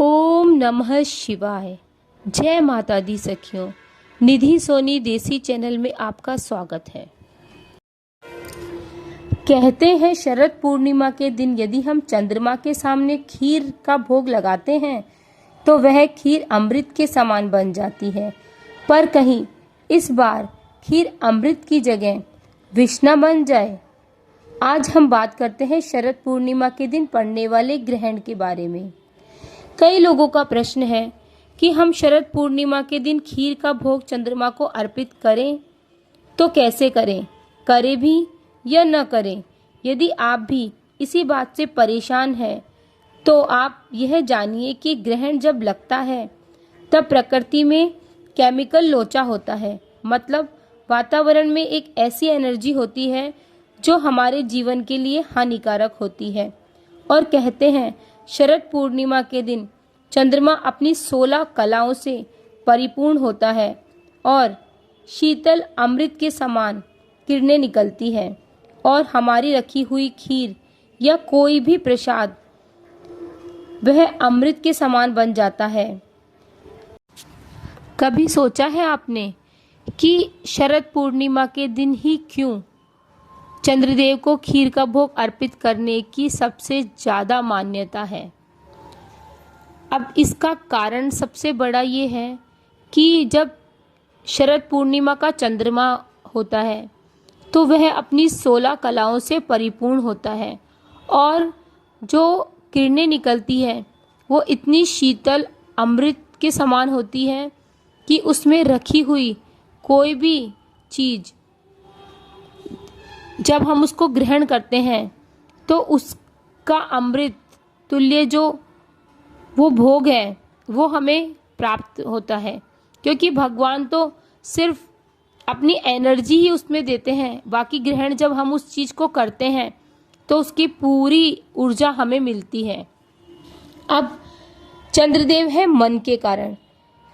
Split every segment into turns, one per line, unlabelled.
ओम नमः शिवाय। जय माता दी सखियों, निधि सोनी देसी चैनल में आपका स्वागत है। कहते हैं शरद पूर्णिमा के दिन यदि हम चंद्रमा के सामने खीर का भोग लगाते हैं तो वह खीर अमृत के समान बन जाती है। पर कहीं इस बार खीर अमृत की जगह विष न बन जाए। आज हम बात करते हैं शरद पूर्णिमा के दिन पड़ने वाले ग्रहण के बारे में। कई लोगों का प्रश्न है कि हम शरद पूर्णिमा के दिन खीर का भोग चंद्रमा को अर्पित करें तो कैसे करें, करें भी या न करें। यदि आप भी इसी बात से परेशान हैं तो आप यह जानिए कि ग्रहण जब लगता है तब प्रकृति में केमिकल लोचा होता है, मतलब वातावरण में एक ऐसी एनर्जी होती है जो हमारे जीवन के लिए हानिकारक होती है। और कहते हैं शरद पूर्णिमा के दिन चंद्रमा अपनी 16 कलाओं से परिपूर्ण होता है और शीतल अमृत के समान किरणें निकलती है और हमारी रखी हुई खीर या कोई भी प्रसाद वह अमृत के समान बन जाता है। कभी सोचा है आपने कि शरद पूर्णिमा के दिन ही क्यों चंद्रदेव को खीर का भोग अर्पित करने की सबसे ज़्यादा मान्यता है? अब इसका कारण सबसे बड़ा ये है कि जब शरद पूर्णिमा का चंद्रमा होता है तो वह अपनी 16 कलाओं से परिपूर्ण होता है और जो किरणें निकलती है वो इतनी शीतल अमृत के समान होती है कि उसमें रखी हुई कोई भी चीज़ जब हम उसको ग्रहण करते हैं तो उसका अमृत तुल्य जो वो भोग है वो हमें प्राप्त होता है, क्योंकि भगवान तो सिर्फ अपनी एनर्जी ही उसमें देते हैं। बाकी ग्रहण जब हम उस चीज़ को करते हैं तो उसकी पूरी ऊर्जा हमें मिलती है। अब चंद्रदेव है मन के कारण,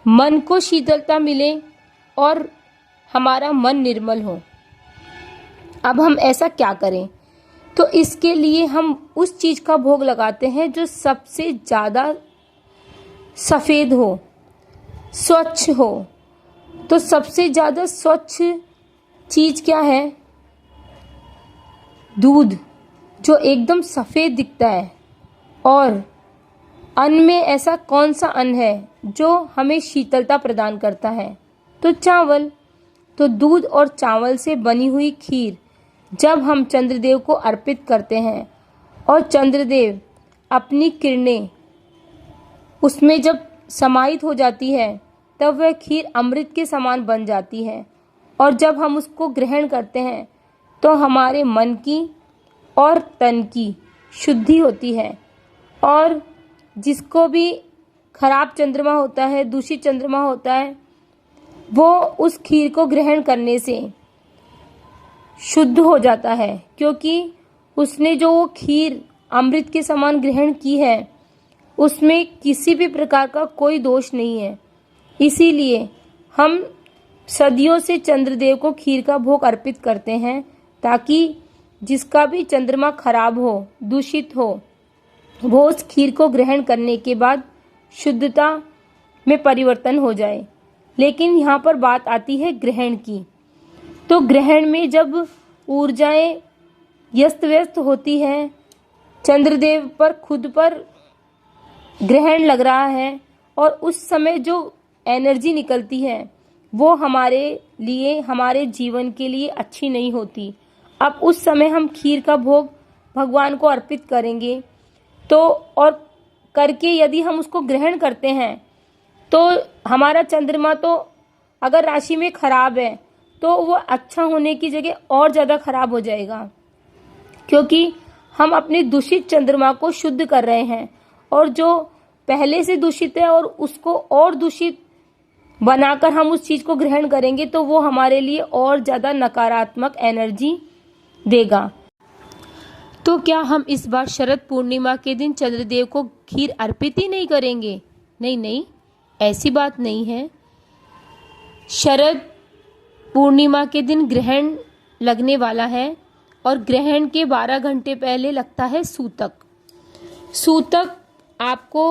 मन को शीतलता मिले और हमारा मन निर्मल हो। अब हम ऐसा क्या करें? तो इसके लिए हम उस चीज़ का भोग लगाते हैं जो सबसे ज़्यादा सफ़ेद हो, स्वच्छ हो। तो सबसे ज़्यादा स्वच्छ चीज़ क्या है? दूध, जो एकदम सफ़ेद दिखता है। और अन्न में ऐसा कौन सा अन्न है जो हमें शीतलता प्रदान करता है? तो चावल। तो दूध और चावल से बनी हुई खीर जब हम चंद्रदेव को अर्पित करते हैं और चंद्रदेव अपनी किरणें उसमें जब समाहित हो जाती है तब वह खीर अमृत के समान बन जाती है। और जब हम उसको ग्रहण करते हैं तो हमारे मन की और तन की शुद्धि होती है। और जिसको भी खराब चंद्रमा होता है, दूषित चंद्रमा होता है, वो उस खीर को ग्रहण करने से शुद्ध हो जाता है, क्योंकि उसने जो वो खीर अमृत के समान ग्रहण की है उसमें किसी भी प्रकार का कोई दोष नहीं है। इसीलिए हम सदियों से चंद्रदेव को खीर का भोग अर्पित करते हैं ताकि जिसका भी चंद्रमा खराब हो, दूषित हो, वो उस खीर को ग्रहण करने के बाद शुद्धता में परिवर्तन हो जाए। लेकिन यहाँ पर बात आती है ग्रहण की। तो ग्रहण में जब ऊर्जाएं व्यस्त व्यस्त होती हैं, चंद्रदेव पर खुद पर ग्रहण लग रहा है और उस समय जो एनर्जी निकलती है वो हमारे लिए, हमारे जीवन के लिए अच्छी नहीं होती। अब उस समय हम खीर का भोग भगवान को अर्पित करेंगे तो और करके यदि हम उसको ग्रहण करते हैं तो हमारा चंद्रमा तो अगर राशि में खराब है तो वो अच्छा होने की जगह और ज़्यादा खराब हो जाएगा, क्योंकि हम अपने दूषित चंद्रमा को शुद्ध कर रहे हैं। और जो पहले से दूषित है और उसको और दूषित बनाकर हम उस चीज़ को ग्रहण करेंगे तो वो हमारे लिए और ज़्यादा नकारात्मक एनर्जी देगा। तो क्या हम इस बार शरद पूर्णिमा के दिन चंद्रदेव को खीर अर्पित ही नहीं करेंगे? नहीं नहीं, ऐसी बात नहीं है। शरद पूर्णिमा के दिन ग्रहण लगने वाला है और ग्रहण के 12 घंटे पहले लगता है सूतक। सूतक आपको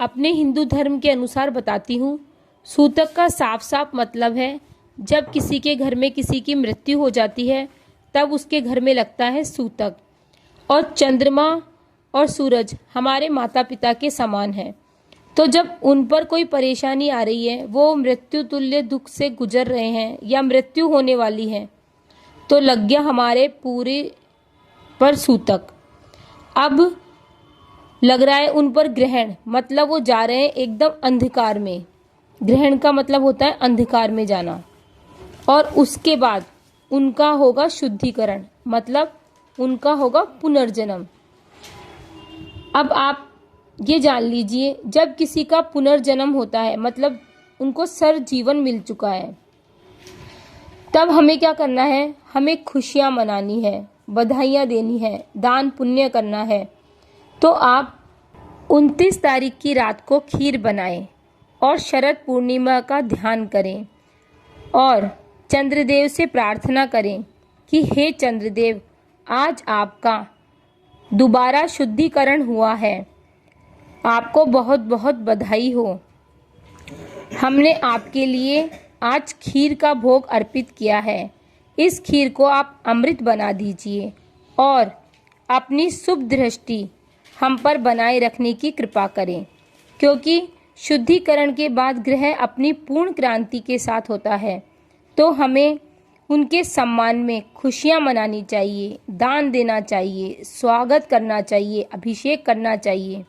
अपने हिंदू धर्म के अनुसार बताती हूँ। सूतक का साफ साफ मतलब है जब किसी के घर में किसी की मृत्यु हो जाती है तब उसके घर में लगता है सूतक। और चंद्रमा और सूरज हमारे माता पिता के समान है, तो जब उन पर कोई परेशानी आ रही है, वो मृत्यु तुल्य दुख से गुजर रहे हैं या मृत्यु होने वाली है, तो लग गया हमारे पूरे पर सूतक। अब लग रहा है उन पर ग्रहण, मतलब वो जा रहे हैं एकदम अंधकार में। ग्रहण का मतलब होता है अंधकार में जाना। और उसके बाद उनका होगा शुद्धिकरण, मतलब उनका होगा पुनर्जन्म। अब आप ये जान लीजिए, जब किसी का पुनर्जन्म होता है मतलब उनको सर जीवन मिल चुका है, तब हमें क्या करना है? हमें खुशियाँ मनानी है, बधाइयाँ देनी है, दान पुण्य करना है। तो आप 29 तारीख की रात को खीर बनाएं और शरद पूर्णिमा का ध्यान करें और चंद्रदेव से प्रार्थना करें कि हे चंद्रदेव, आज आपका दोबारा शुद्धिकरण हुआ है, आपको बहुत बहुत बधाई हो। हमने आपके लिए आज खीर का भोग अर्पित किया है। इस खीर को आप अमृत बना दीजिए और अपनी शुभ दृष्टि हम पर बनाए रखने की कृपा करें, क्योंकि शुद्धिकरण के बाद ग्रह अपनी पूर्ण क्रांति के साथ होता है। तो हमें उनके सम्मान में खुशियाँ मनानी चाहिए, दान देना चाहिए, स्वागत करना चाहिए, अभिषेक करना चाहिए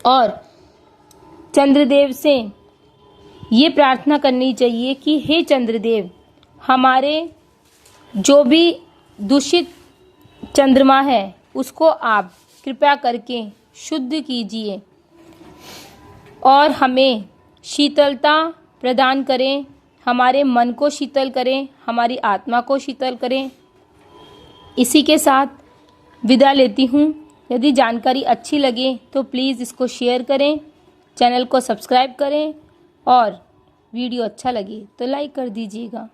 और चंद्रदेव से ये प्रार्थना करनी चाहिए कि हे चंद्रदेव, हमारे जो भी दूषित चंद्रमा है उसको आप कृपया करके शुद्ध कीजिए और हमें शीतलता प्रदान करें, हमारे मन को शीतल करें, हमारी आत्मा को शीतल करें। इसी के साथ विदा लेती हूँ। यदि जानकारी अच्छी लगे तो प्लीज़ इसको शेयर करें, चैनल को सब्सक्राइब करें और वीडियो अच्छा लगे तो लाइक कर दीजिएगा।